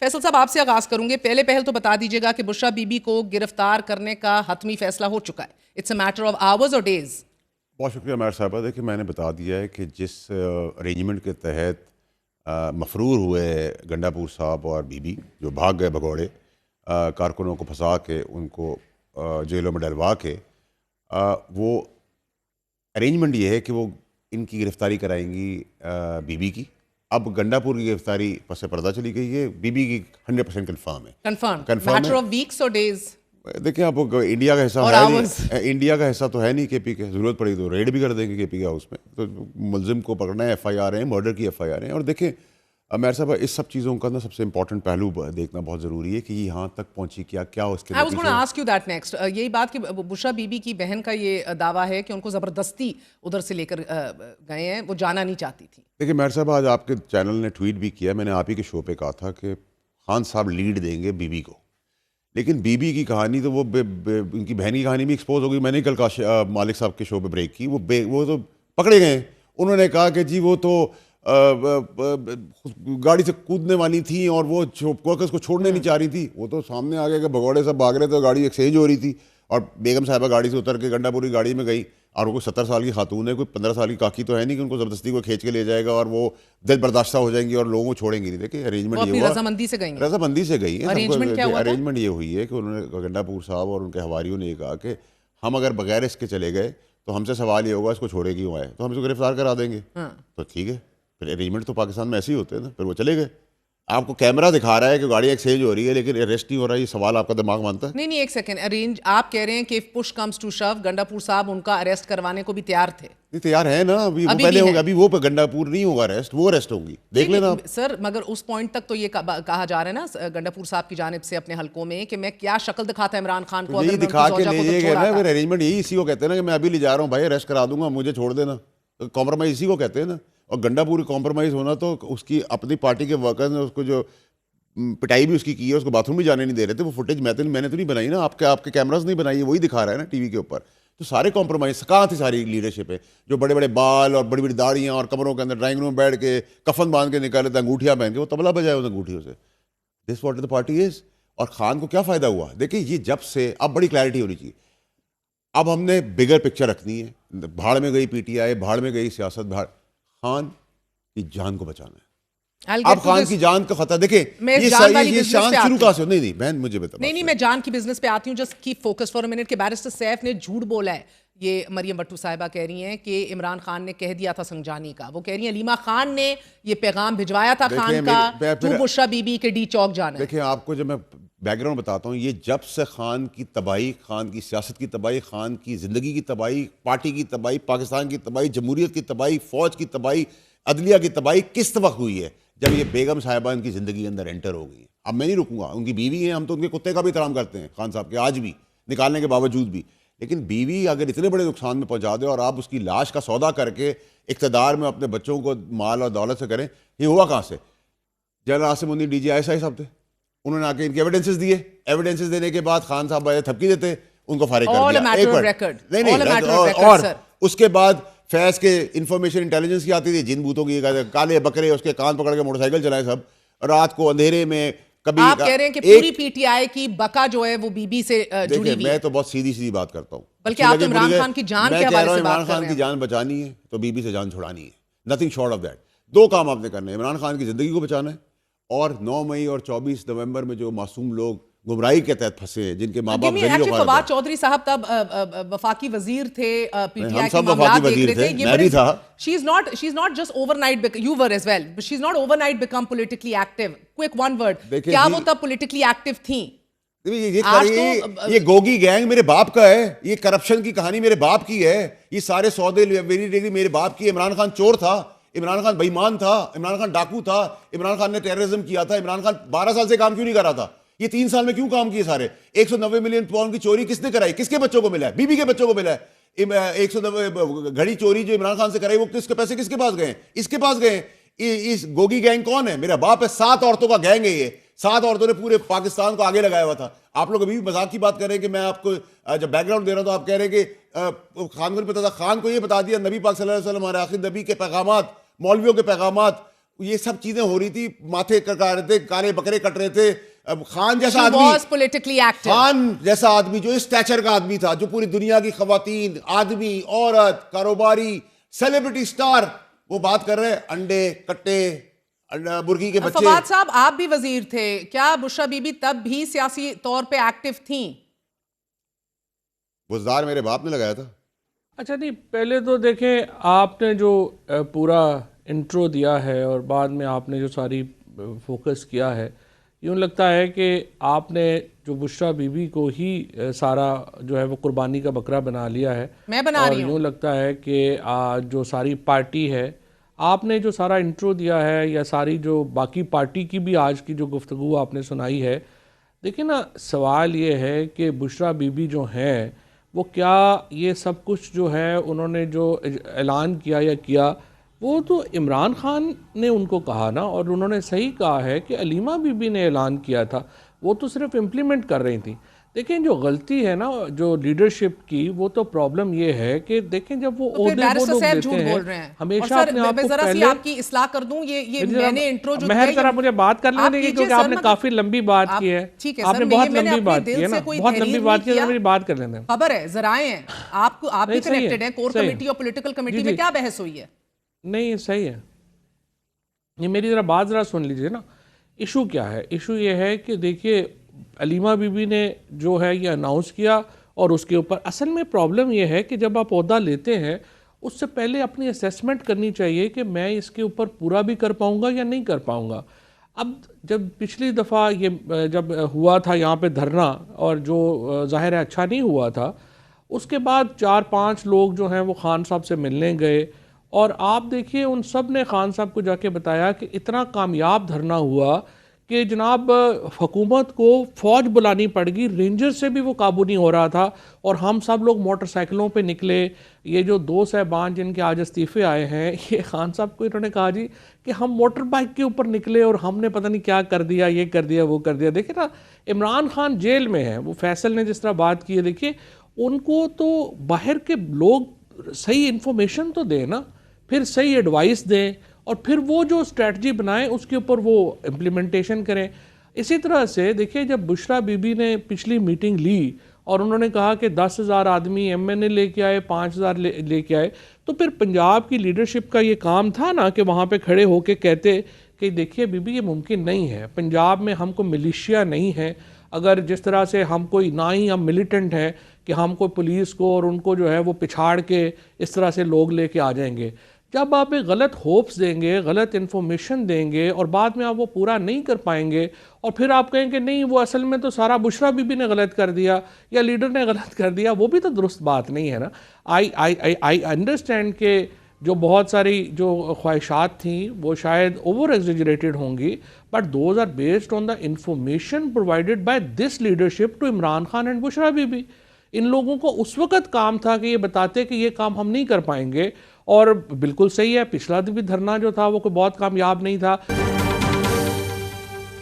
फैसल साहब आपसे आगाज करूंगे, पहले पहल तो बता दीजिएगा कि बुशरा बीबी को गिरफ्तार करने का हतमी फैसला हो चुका है। It's a matter of hours और डेज। बहुत शुक्रिया मैर साहबा। देखिए, मैंने बता दिया है कि जिस अरेंजमेंट के तहत मफरूर हुए गंडापुर साहब और बीबी जो भाग गए भगौड़े, कारकुनों को फंसा के उनको जेलों में डलवा के, वो अरेंजमेंट ये है कि वो इनकी गिरफ्तारी कराएंगी बीबी की। अब गंडापुर की गिरफ्तारी पस पर्दा चली गई है, बीबी की 100% कन्फर्म है। कंफर्म मैटर ऑफ वीक्स और डेज। देखिए, अब इंडिया का हिस्सा है नहीं, इंडिया का हिस्सा तो है नहीं केपी के। ज़रूरत पड़ी तो रेड भी कर देंगे केपी के हाउस में। तो मुलजिम को पकड़ना है, FIR है, मर्डर की FIR है। और देखें मेरे साहब, इस सब चीज़ों का ना सबसे इंपॉर्टेंट पहलू देखना बहुत ज़रूरी है कि यहाँ तक पहुँची क्या उसके I was gonna ask you that next. यही बात कि बुशरा बीबी की बहन का ये दावा है कि उनको ज़बरदस्ती उधर से लेकर गए हैं, वो जाना नहीं चाहती थी। देखिए मेरे साहब, आज आपके चैनल ने ट्वीट भी किया, मैंने आप ही के शो पे कहा था कि खान साहब लीड देंगे बीबी को। लेकिन बीबी की कहानी तो वो उनकी बहन की कहानी भी एक्सपोज हो गई। मैंने कल मालिक साहब के शो पे ब्रेक की। वो तो पकड़े गए। उन्होंने कहा कि जी वो तो गाड़ी से कूदने वाली थी और वो वर्कर्स को छोड़ने नहीं चाह रही थी। वो तो सामने आ गया कि भगौड़े सब भाग रहे थे, गाड़ी एक्सचेंज हो रही थी और बेगम साहिबा गाड़ी से उतर के गंडापुरी गाड़ी में गई। और वो 70 साल की खातून है, कोई 15 साल की काकी तो है नहीं कि उनको ज़बरदस्ती को खींच के ले जाएगा और वो दिल बर्दाश्ता हो जाएंगी और लोगों को छोड़ेंगी नहीं। देखिए, अरेंजमेंट ये हुआ, रजामंदी से गई है। रजामंदी से गई है। अरेंजमेंट ये हुई है कि उन्होंने गंडापुर साहब और उनके हवारियों ने कहा कि हम अगर बगैर इसके चले गए तो हमसे सवाल ये होगा इसको छोड़े क्यों आए, तो हम इसको गिरफ्तार करा देंगे। तो ठीक है, फिर अरेंजमेंट तो पाकिस्तान में ऐसे ही होते हैं ना। फिर वो चले गए। आपको कैमरा दिखा रहा है कि गाड़ी एक्सचेंज हो रही है लेकिन अरेस्ट नहीं हो रहा है। ये सवाल आपका दिमाग मानता है? नहीं, एक सेकंड। अरेंज आप कह रहे हैं कि पुश कम्स टू शव, गंडापुर साहब उनका अरेस्ट करवाने को भी तैयार थे। नहीं, तैयार है ना। अभी वो पहले होगा, अभी वो गंडापुर नहीं होगा अरेस्ट, वो अरेस्ट होंगी, देख लेना आप। सर मगर उस पॉइंट तक तो ये कहा जा रहा है ना गंडापुर साहब की जानिब से अपने हलकों में कि मैं क्या शक्ल दिखाता इमरान खान को। यही दिखा के ले गए ना। फिर अरेंजमेंट यही इसी को कहते हैं ना कि मैं अभी ले जा रहा हूँ भाई, अरेस्ट करा दूंगा, मुझे छोड़ देना। कॉम्प्रोमाइज इसी को कहते हैं ना। और गंडापुर कॉम्प्रोमाइज होना तो उसकी अपनी पार्टी के वर्कर्स ने उसको जो पिटाई भी उसकी की है, उसको बाथरूम भी जाने नहीं दे रहे थे। वो फुटेज मैंने तो नहीं बनाई ना, आपके कैमरास नहीं बनाई है, वही दिखा रहा है ना टीवी के ऊपर। तो सारे कॉम्प्रोमाइज कहाँ थी सारी लीडरशिप है? जो बड़े बड़े बाल और बड़ी बड़ी दाढ़ियाँ और कमरों के अंदर ड्राइंग रूम बैठ के कफन बांध के निकाले थे, अंगूठियाँ पहन के, वो तबला बजाए उस अंगूठियों से। This what the party is. और खान को क्या फ़ायदा हुआ? देखिए, ये जब से अब बड़ी क्लैरिटी होनी चाहिए। अब हमने बिगर पिक्चर रखनी है। भाड़ में गई PTI, भाड़ में गई सियासत, भाड़। खान की जान को बचाना है। अब खान की जान का खतरा। देखिए, ये शान शुरू कहां से? नहीं बहन, मुझे बता। नहीं, मैं जान की बिजनेस पे आती हूँ। Just keep focus for a minute. के बैरिस्टर सैफ ने झूठ बोला है। ये मरियम भट्टू साहिबा कह रही हैं कि इमरान खान ने कह दिया था संजानी का। वो कह रही हैं लीमा खान ने ये पैगाम भिजवाया था खान का, तू बुशरा बीबी के डी चौक जाना। देखिए, आपको जब मैं बैकग्राउंड बताता हूँ, ये जब से खान की तबाही, खान की सियासत की तबाही, खान की ज़िंदगी की तबाही, पार्टी की तबाही, पाकिस्तान की तबाही, जमहूरियत की तबाही, फ़ौज की तबाही, अदलिया की तबाही किस वक्त हुई है? जब ये बेगम साहिबा इनकी ज़िंदगी के अंदर एंटर हो गई। अब मैं नहीं रुकूंगा। उनकी बीवी है, हम तो उनके कुत्ते का भी एहतराम करते हैं खान साहब के, आज भी, निकालने के बावजूद भी। लेकिन बीवी अगर इतने बड़े नुकसान में पहुंचा दे और आप उसकी लाश का सौदा करके इक़्तिदार में अपने बच्चों को माल और दौलत से करें, ये हुआ कहाँ से? General Asim Munir DG ISI साहब थे, उन्होंने आके इनके एविडेंसेस दिए। एविडेंसेस देने के बाद खान साहब थपकी देते, उनको फारिग कर दिया। एक और उसके बाद फैज के इंफॉर्मेशन इंटेलिजेंस की आती थी, जिन भूतों की काले बकरे उसके कान पकड़ के मोटरसाइकिल चलाए सब रात को अंधेरे में। कभी आप कह रहे हैं कि पूरी PTI की बका जो है वो बीबी से जुड़ी हुई है। मैं तो बहुत सीधी बात करता हूँ। बल्कि आप इमरान खान की जान के हवाले से बात कर रहे हैं। इमरान खान की जान बचानी है तो बीबी से जान छुड़ानी है, नथिंग शॉर्ट ऑफ दैट। दो काम आपने करने हैं, इमरान खान की जिंदगी को बचाना है और 9 मई और 24 नवंबर में जो मासूम लोग गुमराही के तहत फंसे हैं, जिनके माँ बाप फवाद चौधरी साहब तब वफाकी वजीर थे, PTI के मामलात देख रहे थे, मैं भी था। She is not just overnight, you were as well, but she's not overnight become politically active. Quick one word, क्या वो तब politically active थी? ये गोगी गैंग मेरे बाप का है, ये करप्शन की कहानी मेरे बाप की है, ये सारे सौदे मेरे बाप की। इमरान खान चोर था, इमरान खान बेईमान था, इमरान खान डाकू था, इमरान खान ने टेररिज्म किया था। इमरान खान 12 साल से काम क्यों नहीं कर रहा था? ये 3 साल में क्यों काम किए सारे? 190 मिलियन पाउंड की चोरी किसने कराई? किसके बच्चों को मिला है? बीबी के बच्चों को मिला है। 190 घड़ी चोरी जो इमरान खान से कराई, वो किसके पैसे किसके पास गए? इसके पास गए। इस गोगी गैंग कौन है? मेरा बाप है। 7 औरतों का गैंग है ये। 7 औरतों ने पूरे पाकिस्तान को आगे लगाया हुआ था। आप लोग अभी भी मजाक की बात कर रहे हैं कि मैं आपको जब बैकग्राउंड दे रहा हूं तो आप कह रहे हैं कि खान को नहीं पता था। खान को ये बता दिया नबी पाक सल्लल्लाहु अलैहि वसल्लम हमारे आखिर नबी के पैगामात, मौलवियों के पैगामात, ये सब चीजें हो रही थी, माथे कटा रहे थे, काले बकरे कट रहे थे। अब खान जैसा She आदमी, was politically active. खान जैसा आदमी जो इस स्टैचर का आदमी था, जो पूरी दुनिया की खवातीन, आदमी, औरत, कारोबारी, सेलिब्रिटी स्टार, वो बात कर रहे हैं अंडे, कट्टे, मुर्गी के बच्चे। फवाद साहब, आप भी वजीर थे, क्या बुशरा बीबी तब भी सियासी तौर पे एक्टिव थी? गुजार मेरे बाप ने लगाया था। अच्छा नहीं, पहले तो देखें, आपने जो पूरा इंट्रो दिया है और बाद में आपने जो सारी फोकस किया है, यूँ लगता है कि आपने जो बुशरा बीबी को ही सारा जो है वो कुर्बानी का बकरा बना लिया है। मैं बना रही हूँ। यूँ लगता है कि जो सारी पार्टी है, आपने जो सारा इंट्रो दिया है या सारी जो बाकी पार्टी की भी आज की जो गुफ्तगू आपने सुनाई है, देखिए ना, सवाल ये है कि बुशरा बीबी जो हैं वो क्या ये सब कुछ जो है उन्होंने जो ऐलान किया या किया, वो तो इमरान खान ने उनको कहा ना, और उन्होंने सही कहा है कि अलीमा बीबी ने ऐलान किया था, वो तो सिर्फ इम्प्लीमेंट कर रही थी। देखें, जो गलती है ना जो लीडरशिप की, वो तो प्रॉब्लम ये है कि देखें जब वो तो बैरिस्टर साहब झूठ बोल रहे हैं। हमेशा अपने आप को पहले आपकी इस्लाह कर दूं, ये मैंने इंट्रो जो महर जरा मुझे बात कर लेने दीजिए, क्योंकि आपने काफी लंबी बात की है। ठीक है, आपने बहुत लंबी बात की है ना, बहुत लंबी बात की है, मेरी बात कर लेते हैं। खबर है, जराए हैं, आप भी कनेक्टेड हैं, कोर कमेटी और पॉलिटिकल कमेटी में क्या बहस हुई है? नहीं, सही है, ये मेरी जरा बात जरा सुन लीजिए ना। इशू क्या है? इशू ये है कि देखिए, अलीमा बीबी ने जो है ये अनाउंस किया, और उसके ऊपर असल में प्रॉब्लम ये है कि जब आप ओहदा लेते हैं उससे पहले अपनी असेसमेंट करनी चाहिए कि मैं इसके ऊपर पूरा भी कर पाऊंगा या नहीं कर पाऊंगा। अब जब पिछली दफ़ा ये जब हुआ था यहाँ पे धरना, और जो ज़ाहिर है अच्छा नहीं हुआ था, उसके बाद 4-5 लोग जो हैं वो खान साहब से मिलने गए, और आप देखिए उन सब ने खान साहब को जाके बताया कि इतना कामयाब धरना हुआ कि जनाब हुकूमत को फ़ौज बुलानी पड़ गई, रेंजर से भी वो काबू नहीं हो रहा था, और हम सब लोग मोटरसाइकिलों पे निकले। ये जो 2 साहबान जिनके आज इस्तीफ़े आए हैं, ये खान साहब को इन्होंने कहा जी कि हम मोटर बाइक के ऊपर निकले और हमने पता नहीं क्या कर दिया, ये कर दिया, वो कर दिया। देखिए ना, इमरान खान जेल में है, वो फैसल ने जिस तरह बात की है, देखिए उनको तो बाहर के लोग सही इन्फॉर्मेशन तो दें ना, फिर सही एडवाइस दें, और फिर वो जो स्ट्रैटजी बनाएं उसके ऊपर वो इम्प्लीमेंटेशन करें। इसी तरह से देखिए, जब बुशरा बीबी ने पिछली मीटिंग ली और उन्होंने कहा कि 10,000 आदमी MNA लेके आए, 5,000 लेके आए, तो फिर पंजाब की लीडरशिप का ये काम था ना कि वहाँ पे खड़े होके कहते कि देखिए बीबी, ये मुमकिन नहीं है, पंजाब में हमको मिलिशिया नहीं है, अगर जिस तरह से हम कोई, ना ही हम मिलिटेंट हैं कि हम कोई पुलिस को और उनको जो है वो पिछाड़ के इस तरह से लोग लेके आ जाएंगे। जब आप एक गलत होप्स देंगे, गलत इन्फॉर्मेशन देंगे, और बाद में आप वो पूरा नहीं कर पाएंगे, और फिर आप कहेंगे नहीं वो असल में तो सारा बुशरा बीबी ने गलत कर दिया या लीडर ने गलत कर दिया, वो भी तो दुरुस्त बात नहीं है ना। आई अंडरस्टैंड के जो बहुत सारी जो ख्वाहिशात थी वो शायद ओवर एग्जेजरेटेड होंगी, but those are based on the information provided by this leadership to Imran Khan and Bushra Bibi. इन लोगों को उस वक़्त काम था कि ये बताते कि ये काम हम नहीं कर पाएंगे, और बिल्कुल सही है, पिछला भी धरना जो था वो कोई बहुत कामयाब नहीं था।